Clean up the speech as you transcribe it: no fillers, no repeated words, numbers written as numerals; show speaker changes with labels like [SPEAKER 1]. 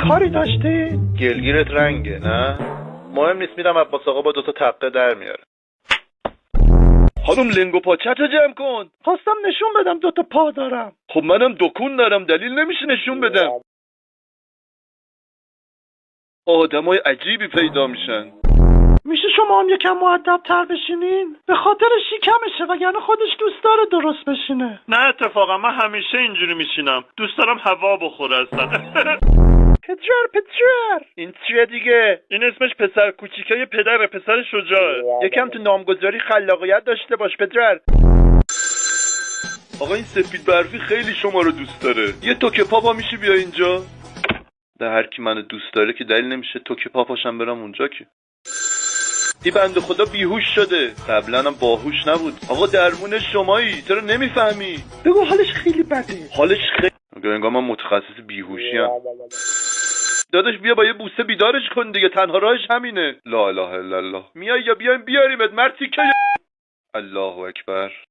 [SPEAKER 1] کاری داشتی؟
[SPEAKER 2] گلگیرت رنگه نه؟ مهم نیست، میرم عباس آقا با 2 تا تقه در میاره. خانم لنگو پاچتو جمع کن.
[SPEAKER 1] خواستم نشون بدم 2 تا پا دارم.
[SPEAKER 2] خب منم دکون دارم، دلیل نمیشه نشون بدم. آدمای عجیبی پیدا میشن.
[SPEAKER 1] میشه شما هم یکم مؤدب‌تر بشینین؟ به خاطر شیکمشه، وگرنه خودش دوست داره درست بشینه.
[SPEAKER 3] نه اتفاقا من همیشه اینجوری میشینم، دوست دارم هوا بخوره اصلا.
[SPEAKER 1] پدر
[SPEAKER 2] این چیه دیگه؟
[SPEAKER 3] این اسمش پسر کوچیکه پدر، پسر شجاعه.
[SPEAKER 2] یکم تو نامگذاری خلاقیت داشته باش پدر. آقا این سفید برفی خیلی شما رو دوست داره. یه توکه پاپا میشه بیا اینجا؟ ده هر کی منو دوست داره که دلیل نمیشه توکه پاپاشم برم اونجا که. این بنده خدا بیهوش شده، قبلا هم باهوش نبود. آقا درمون شمایی، چرا نمیفهمی؟
[SPEAKER 1] بگو حالش خیلی بده.
[SPEAKER 2] حالش خیلی انگار من متخصص بیهوشی ام. داداش بیا با یه بوسه بیدارش کن دیگه، تنها راهش همینه. لا اله الا الله. میای یا بیایم بیاریمت مرتی که. الله اکبر.